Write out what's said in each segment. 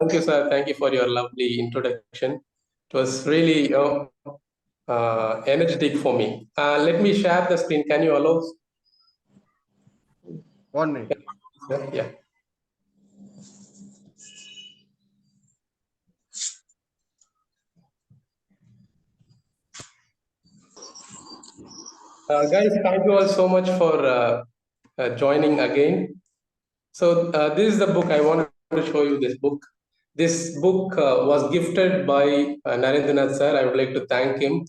Thank you, sir. Thank you for your lovely introduction. It was really energetic for me. Let me share the screen. Can you allow? 1 minute. Yeah. Guys, thank you all so much for joining again. So this is the book I want to show you. This book. This book was gifted by Narendranath sir. I would like to thank him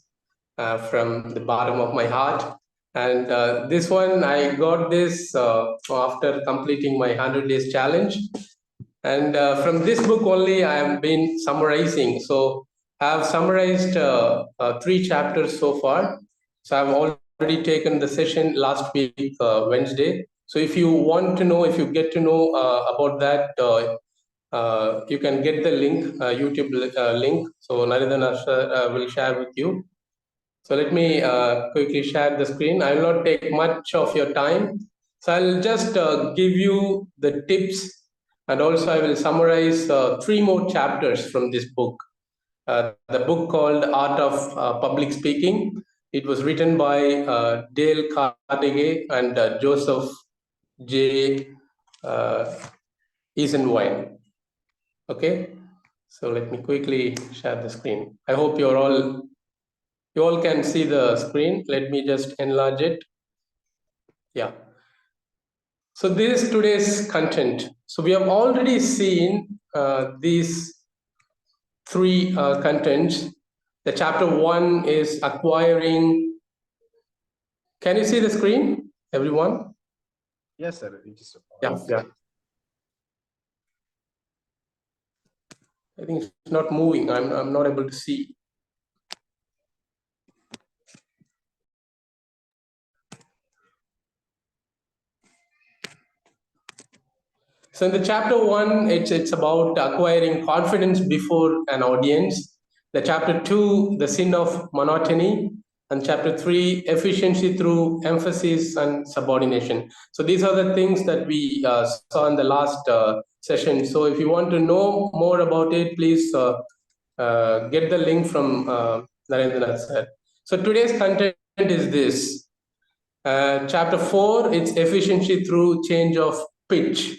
from the bottom of my heart. And this one, I got this after completing my 100 days challenge. And from this book only, I have been summarizing. So I have summarized 3 chapters so far. So I've already taken the session last week, Wednesday. So if you want to know, if you get to know about that, you can get the link, YouTube link. So Narendra will share with you. So let me quickly share the screen. I will not take much of your time. So I'll just give you the tips, and also I will summarize 3 more chapters from this book. The book called Art of Public Speaking. It was written by Dale Carnegie and Joseph J. Uh, Eisenwine. Okay, so let me quickly share the screen. I hope you all can see the screen. Let me just enlarge it. Yeah. So this is today's content. So we have already seen these 3 contents. The chapter 1 is acquiring. Can you see the screen, everyone? Yes, sir. It is. Yeah. I think it's not moving. I'm not able to see. So in the chapter 1, it's about acquiring confidence before an audience. The chapter 2, the sin of monotony, and chapter 3, efficiency through emphasis and subordination. So these are the things that we saw in the last session. So if you want to know more about it, please get the link from Narendra sir. So today's content is this. Chapter 4, it's efficiency through change of pitch.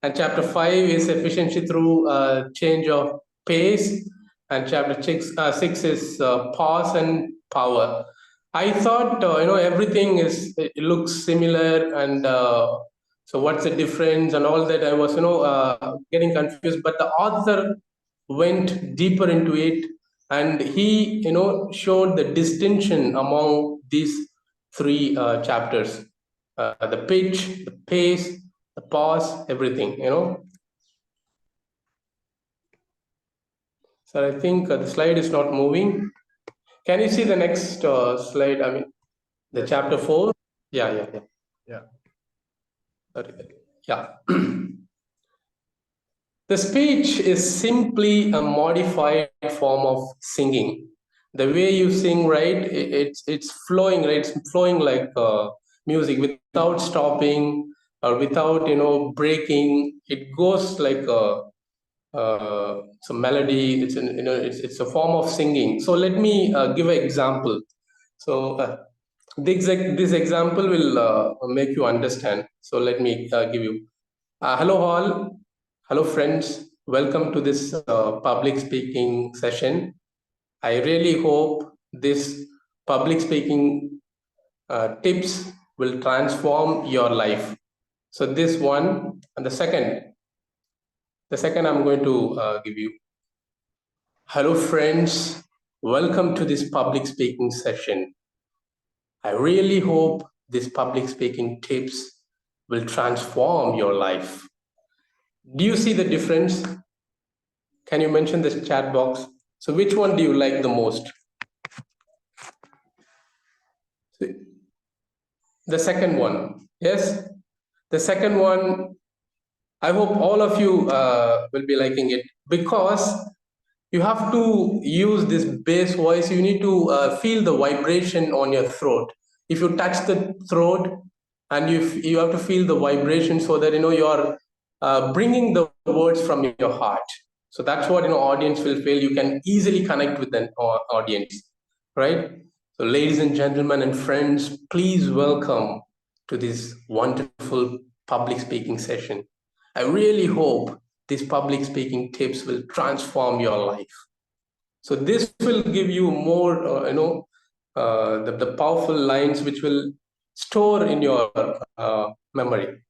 And chapter 5 is efficiency through change of pace. And chapter 6 is pause and power. I thought, everything it looks similar. And so what's the difference and all that? I was, getting confused. But the author went deeper into it. And he, showed the distinction among these 3 chapters. The pitch, the pace, the pause, everything, So I think the slide is not moving. Can you see the next slide? I mean, the chapter 4. Yeah. Sorry. Yeah. The speech is simply a modified form of singing. The way you sing, right? It's flowing, right? It's flowing like music without stopping or without breaking. It goes like some melody. It's a form of singing. So let me give an example. So this example will make you understand. So let me give you. Hello all. Hello friends. Welcome to this public speaking session. I really hope this public speaking tips will transform your life. So this one and the second I'm going to give you. Hello friends, welcome to this public speaking session. I really hope this public speaking tips will transform your life. Do you see the difference? Can you mention this chat box? So which one do you like the most? The second one, yes? The second one, I hope all of you will be liking it because you have to use this bass voice. You need to feel the vibration on your throat. If you touch the throat and you have to feel the vibration so that you are bringing the words from your heart. So that's what audience will feel. You can easily connect with an audience, right? So ladies and gentlemen and friends, please welcome to this wonderful public speaking session. I really hope these public speaking tips will transform your life. So this will give you more, the powerful lines which will store in your memory.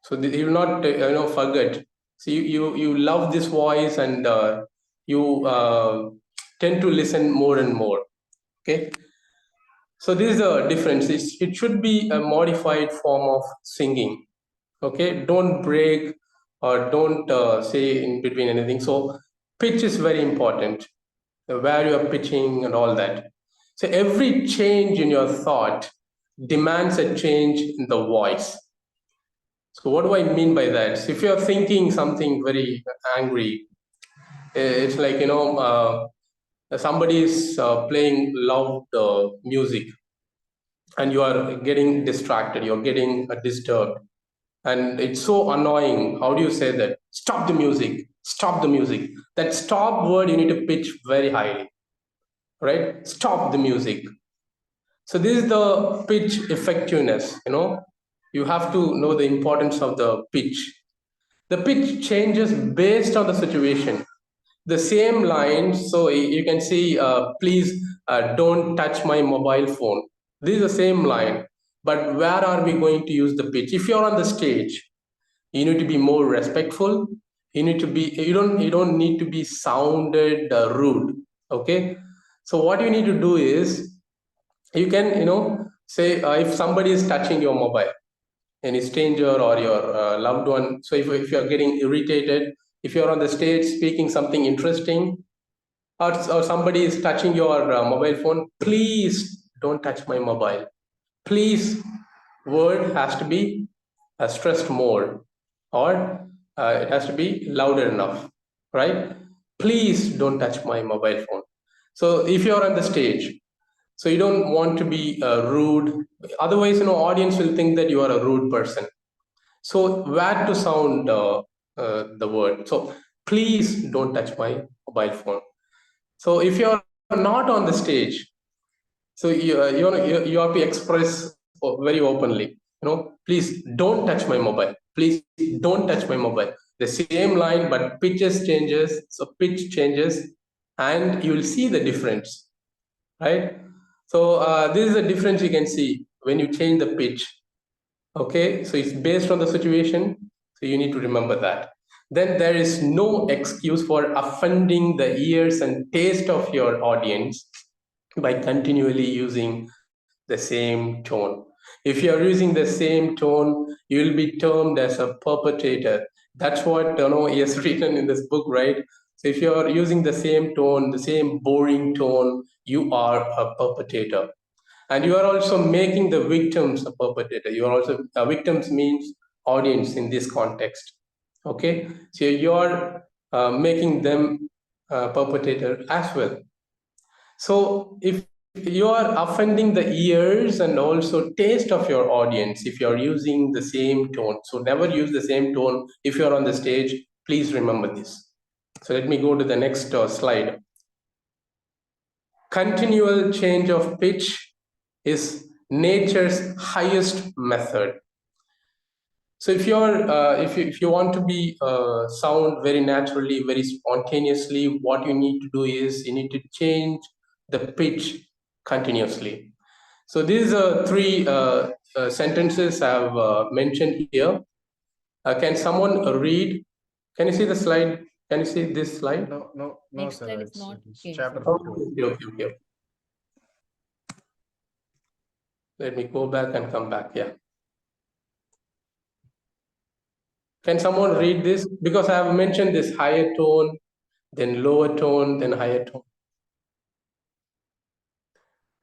So you will not, forget. So you love this voice, and you tend to listen more and more. Okay. So this is the difference. It should be a modified form of singing. Okay. Don't break or don't say in between anything. So pitch is very important. Where you are pitching and all that. So every change in your thought demands a change in the voice. So what do I mean by that? So if you're thinking something very angry, it's like somebody is playing loud music, and you are getting distracted. You're getting disturbed, and it's so annoying. How do you say that? Stop the music. Stop the music. That stop word you need to pitch very highly, right? Stop the music. So this is the pitch effectiveness. You have to know the importance of the pitch. The pitch changes based on the situation. The same line, so you can see, please don't touch my mobile phone. This is the same line, but where are we going to use the pitch? If you're on the stage, you need to be more respectful. You don't need to be sounded rude. Okay. So what you need to do is, you can say, if somebody is touching your mobile, any stranger or your loved one. So if you're getting irritated, if you're on the stage speaking something interesting, or somebody is touching your mobile phone, please don't touch my mobile. Please word has to be stressed more, or it has to be louder enough, right? Please don't touch my mobile phone. So if you're on the stage, so you don't want to be rude. Otherwise, audience will think that you are a rude person. So where to sound the word? So please don't touch my mobile phone. So if you're not on the stage, so you have to express very openly. Please don't touch my mobile. Please don't touch my mobile. The same line, but pitches changes. So pitch changes, and you will see the difference, right? So this is the difference you can see when you change the pitch. Okay, so it's based on the situation. So you need to remember that. Then there is no excuse for offending the ears and taste of your audience by continually using the same tone. If you are using the same tone, you will be termed as a perpetrator. That's what he has written in this book, right? So if you are using the same tone, the same boring tone, you are a perpetrator. And you are also making the victims a perpetrator. You are also, victims means audience in this context. Okay, so you're making them perpetrator as well. So if you are offending the ears and also taste of your audience if you're using the same tone. So never use the same tone if you're on the stage. Please remember this. So let me go to the next slide. Continual change of pitch is nature's highest method. So if you're if you want to be sound very naturally, very spontaneously, what you need to do is you need to change the pitch continuously. So these are three sentences I've mentioned here. Can someone read? Can you see the slide? Can you see this slide? No, Next sir. slide is It's, not it's came chapter from- 2. Okay. Let me go back and come back. Yeah. Can someone read this? Because I have mentioned this higher tone, then lower tone, then higher tone.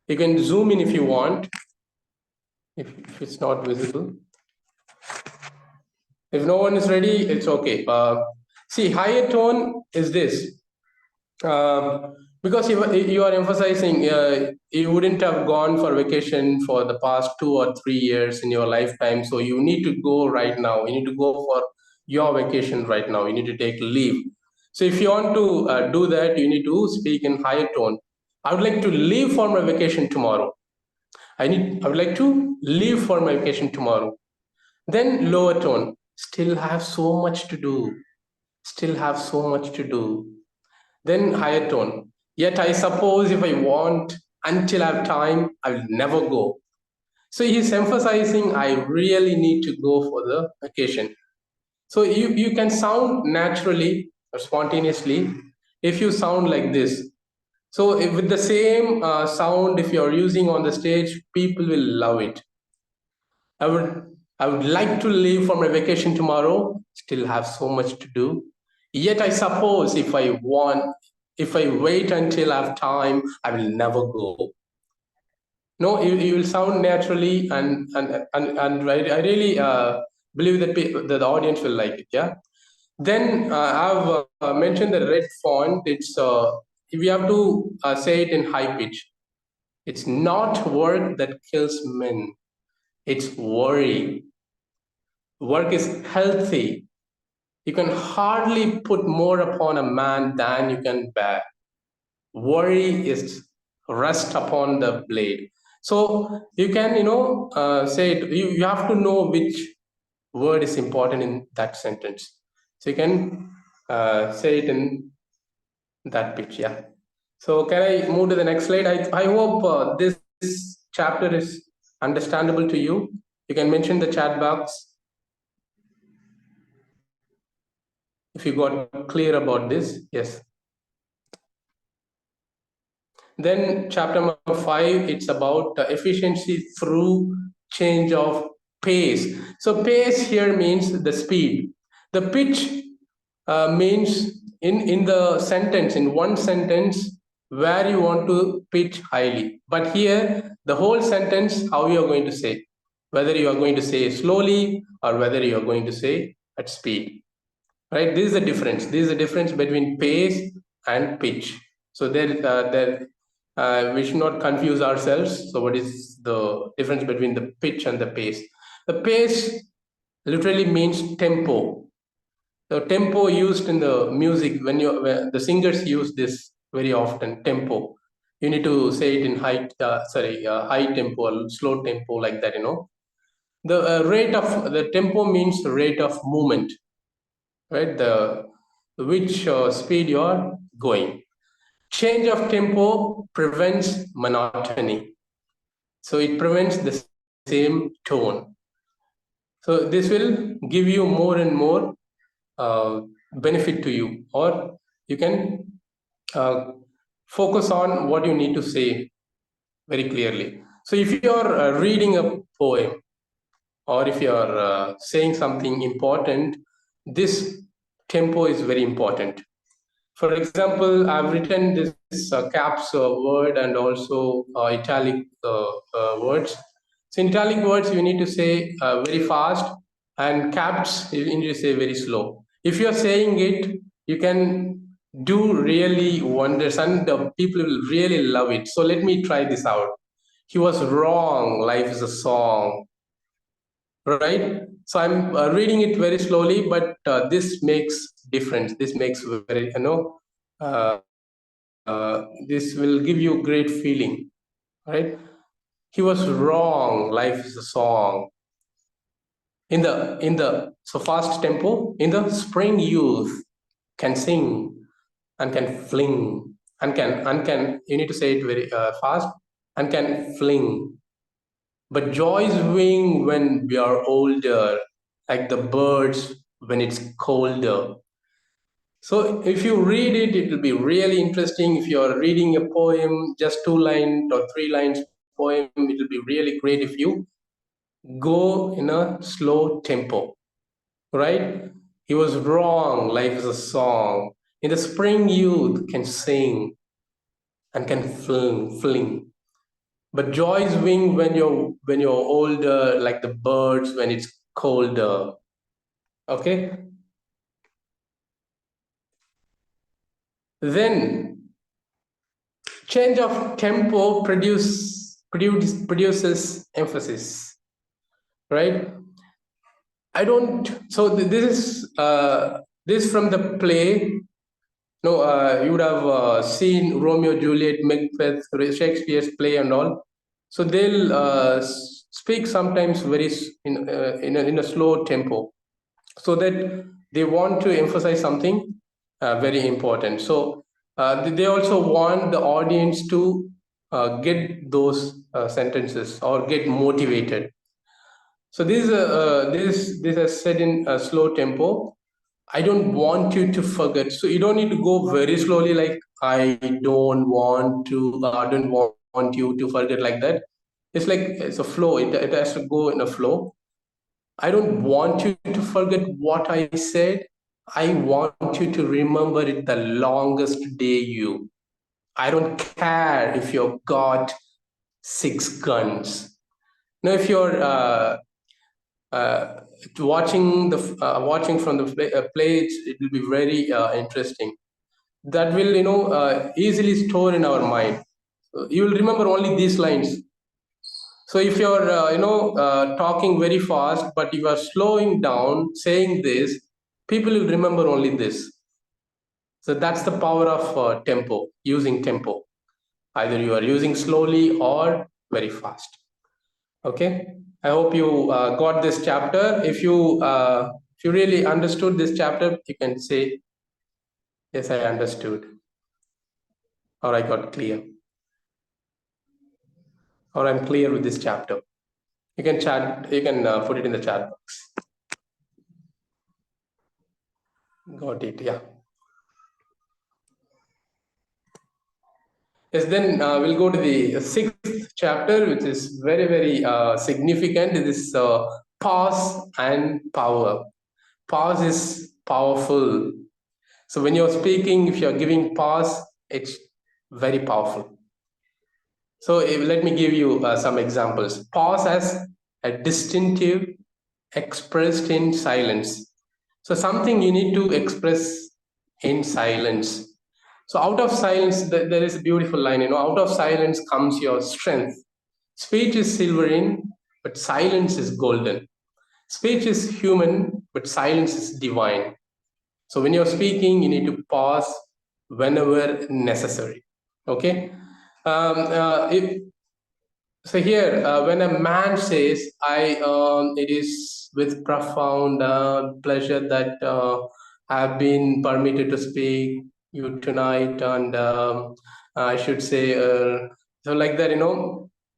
You can zoom in if you want, if it's not visible. If no one is ready, it's okay. See, higher tone is this. Because you are emphasizing, you wouldn't have gone for vacation for the past 2 or 3 years in your lifetime. So you need to go right now. You need to go for your vacation right now. You need to take leave. So if you want to do that, you need to speak in higher tone. I would like to leave for my vacation tomorrow. I would like to leave for my vacation tomorrow. Then lower tone. Still have so much to do. Still have so much to do. Then higher tone. Yet I suppose if I want, until I have time, I will never go. So he's emphasizing I really need to go for the vacation. So you can sound naturally or spontaneously if you sound like this. So if with the same sound, if you're using on the stage, people will love it. I would like to leave for my vacation tomorrow, still have so much to do. Yet I suppose if I wait until I have time, I will never go. No, you will sound naturally, and I really believe that that the audience will like it. Yeah. Then I've mentioned the red font. It's we have to say it in high pitch. It's not work that kills men. It's worry. Work is healthy. You can hardly put more upon a man than you can bear. Worry is rest upon the blade. So you can, say it. You have to know which word is important in that sentence. So you can say it in that pitch. Yeah. So can I move to the next slide? I hope this chapter is understandable to you. You can mention the chat box if you got clear about this. Yes. Then chapter number 5, it's about efficiency through change of pace. So pace here means the speed. The pitch means in the sentence, in one sentence, where you want to pitch highly. But here, the whole sentence, how you are going to say, whether you are going to say slowly or whether you are going to say at speed. Right? This is the difference. This is the difference between pace and pitch. So we should not confuse ourselves. So what is the difference between the pitch and the pace? The pace literally means tempo. The tempo used in the music when the singers use this very often. Tempo. You need to say it in high tempo or slow tempo like that. The rate of the tempo means rate of movement, right? The which speed you are going. Change of tempo prevents monotony. So it prevents the same tone. So this will give you more and more benefit to you, or you can uh, focus on what you need to say very clearly. So if you are reading a poem, or if you are saying something important, this tempo is very important. For example, I've written this caps word and also italic words. So in italic words, you need to say very fast, and caps, you need to say very slow. If you're saying it, you can do really wonders, and people will really love it. So let me try this out. He was wrong. Life is a song, right? So I'm reading it very slowly, but this makes difference. This makes very, uh, this will give you great feeling, right? He was wrong. Life is a song. So fast tempo, in the spring youth can sing and can fling and can you need to say it very fast, and can fling. But joys wing when we are older, like the birds when it's colder. So if you read it, it will be really interesting. If you're reading a poem, just 2 lines or 3 lines poem, it will be really great if you go in a slow tempo, right? He was wrong. Life is a song. In the spring, youth can sing and can fling. But joys wing when you're older, like the birds when it's colder. Okay. Then change of tempo produces emphasis, right? I don't. So this is from the play No, you would have seen Romeo, Juliet, Macbeth, Shakespeare's play and all. So they'll speak sometimes very in a slow tempo, so that they want to emphasize something very important. So they also want the audience to get those sentences or get motivated. So this is said in a slow tempo. I don't want you to forget. So you don't need to go very slowly, like I don't want you to forget, like that. It's like it's a flow. It has to go in a flow. I don't want you to forget what I said. I want you to remember it the longest day you. I don't care if you've got 6 guns. Now, if you're uh, watching from the play, it will be very interesting. That will easily store in our mind. You will remember only these lines. So if you're talking very fast, but you are slowing down, saying this, people will remember only this. So that's the power of tempo, using tempo. Either you are using slowly or very fast. Okay. I hope you got this chapter. If you really understood this chapter, you can say, yes, I understood, or I got clear, or I'm clear with this chapter. You can chat. You can put it in the chat box. Got it. Yeah. Yes, then we'll go to the sixth chapter, which is very, very significant. It is pause and power. Pause is powerful. So when you're speaking, if you're giving pause, it's very powerful. So let me give you some examples. Pause as a distinctive expressed in silence. So something you need to express in silence. So out of silence, there is a beautiful line, out of silence comes your strength. Speech is silvering, but silence is golden. Speech is human, but silence is divine. So when you're speaking, you need to pause whenever necessary. Okay. If so here, when a man says, it is with profound pleasure that I have been permitted to speak you tonight, and I should say, so like that,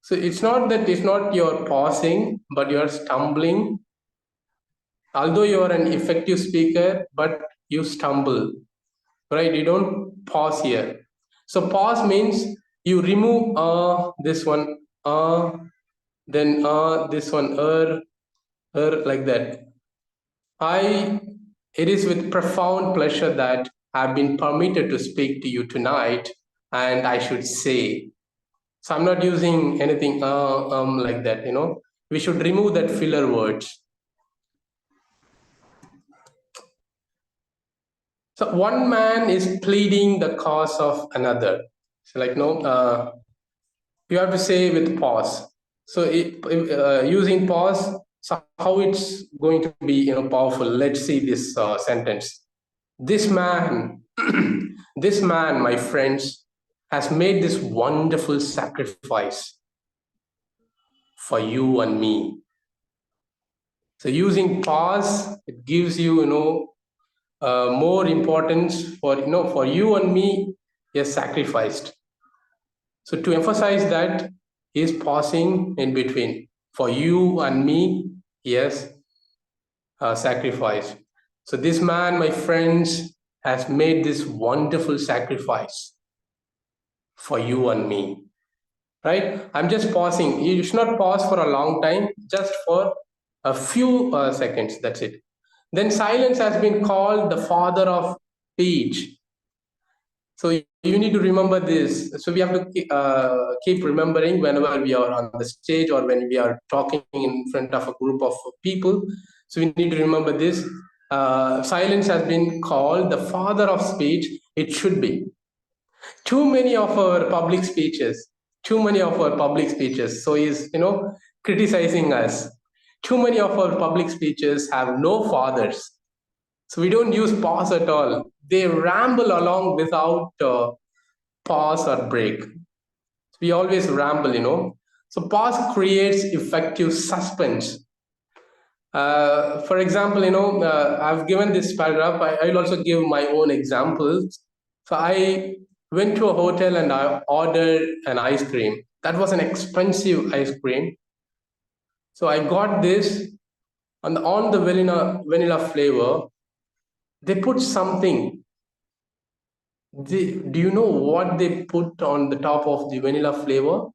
So it's not that it's not you're pausing, but you're stumbling. Although you are an effective speaker, but you stumble, right? You don't pause here. So pause means you remove this one, then this one, like that. It is with profound pleasure that I've been permitted to speak to you tonight, and I should say. So I'm not using anything like that. We should remove that filler words. So one man is pleading the cause of another. So like no, you have to say with pause. So using pause, so how it's going to be powerful. Let's see this sentence. This man, this man, my friends, has made this wonderful sacrifice for you and me. So using pause, it gives more importance for you and me. He has sacrificed. So to emphasize that, he is pausing in between. For you and me, yes, sacrifice. So this man, my friends, has made this wonderful sacrifice for you and me. Right? I'm just pausing. You should not pause for a long time, just for a few seconds. That's it. Then silence has been called the father of speech. So you need to remember this. So we have to keep remembering whenever we are on the stage or when we are talking in front of a group of people. So we need to remember this. Silence has been called the father of speech. It should be. Too many of our public speeches, so he's criticizing us. Too many of our public speeches have no fathers. So we don't use pause at all. They ramble along without pause or break. We always ramble. So pause creates effective suspense. For example, I've given this paragraph. I'll also give my own examples. So I went to a hotel and I ordered an ice cream. That was an expensive ice cream. So I got this, and on the vanilla flavor, they put something. Do you know what they put on the top of the vanilla flavor?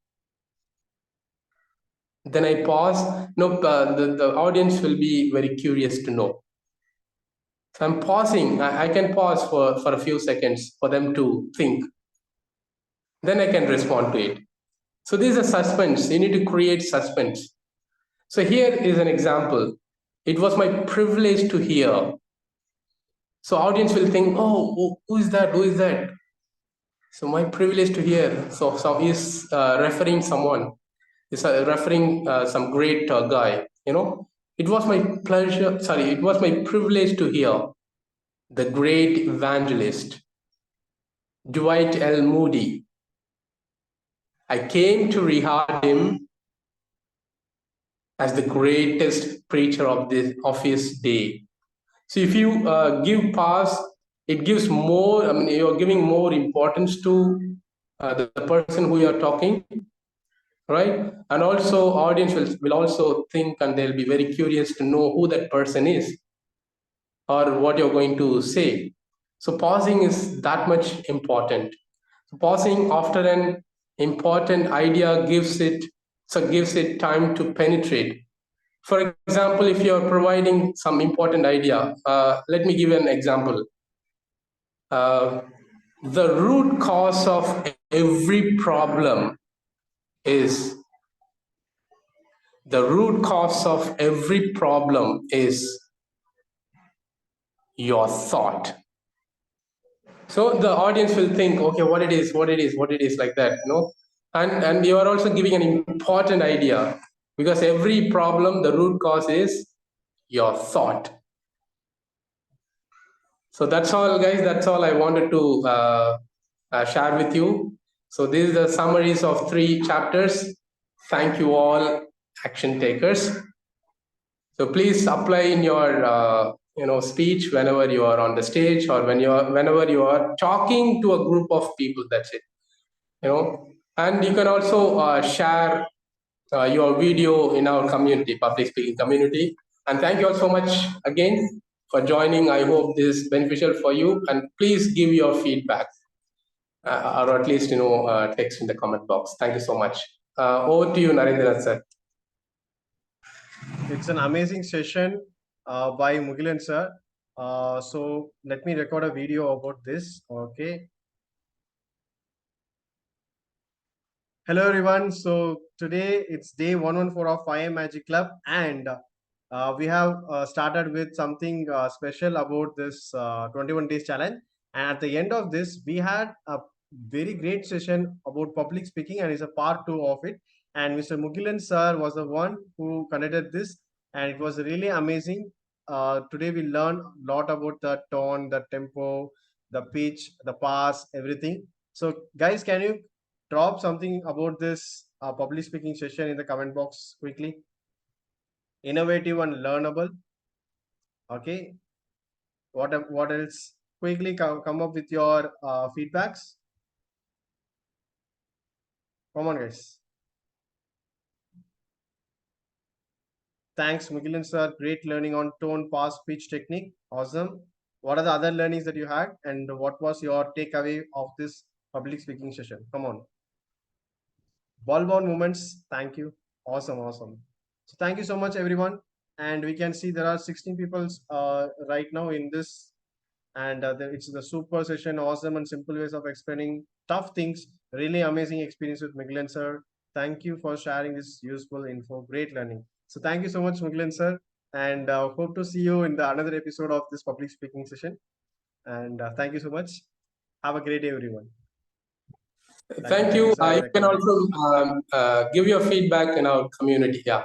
Then I pause. No, the audience will be very curious to know. So I'm pausing. I can pause for a few seconds for them to think. Then I can respond to it. So this is a suspense. You need to create suspense. So here is an example. It was my privilege to hear. So audience will think, oh, who is that? Who is that? So my privilege to hear. So is referring someone. Is referring some great guy. It was my pleasure. Sorry, it was my privilege to hear the great evangelist Dwight L. Moody. I came to regard him as the greatest preacher of his day. So if you give pass, it gives more. I mean, you're giving more importance to the person who you're talking, right? And also, audience will also think, and they'll be very curious to know who that person is or what you're going to say. So pausing is that much important. So pausing after an important idea gives it time to penetrate. For example, if you're providing some important idea, let me give you an example. The root cause of every problem is your thought. So the audience will think, okay, what it is, like that. And you are also giving an important idea, because every problem, the root cause is your thought. So that's all, guys. That's all I wanted to share with you. So this is the summaries of 3 chapters. Thank you all, action takers. So please apply in your speech whenever you are on the stage, or whenever you are talking to a group of people. That's it. And you can also share your video in our community, public speaking community. And thank you all so much again for joining. I hope this is beneficial for you, and please give your feedback, or at least text in the comment box. Thank you so much. Over to you, Narendra sir. It's an amazing session by Mugilan sir. So let me record a video about this. Okay. Hello everyone. So today it's day 114 of 5am Magic Club, and we have started with something special about this 21 days challenge. And at the end of this, we had a very great session about public speaking, and it's a part 2 of it. And Mr. Mugilan sir was the one who conducted this, and it was really amazing. Today we learned a lot about the tone, the tempo, the pitch, the pass, everything. So guys, can you drop something about this public speaking session in the comment box quickly? Innovative and learnable. Okay. What else? Quickly come up with your feedbacks. Come on, guys. Thanks, Mugilan sir. Great learning on tone, pass, pitch technique. Awesome. What are the other learnings that you had, and what was your takeaway of this public speaking session? Come on. Ball-bound movements. Thank you. Awesome, awesome. So thank you so much, everyone. And we can see there are 16 people right now in this, and it's the super session. Awesome and simple ways of explaining tough things. Really amazing experience with Miguel sir. Thank you for sharing this useful info. Great learning. So thank you so much, Miguel sir, and hope to see you in the another episode of this public speaking session. And thank you so much. Have a great day, everyone. Thank you. Sir. You can also give your feedback in our community. Yeah.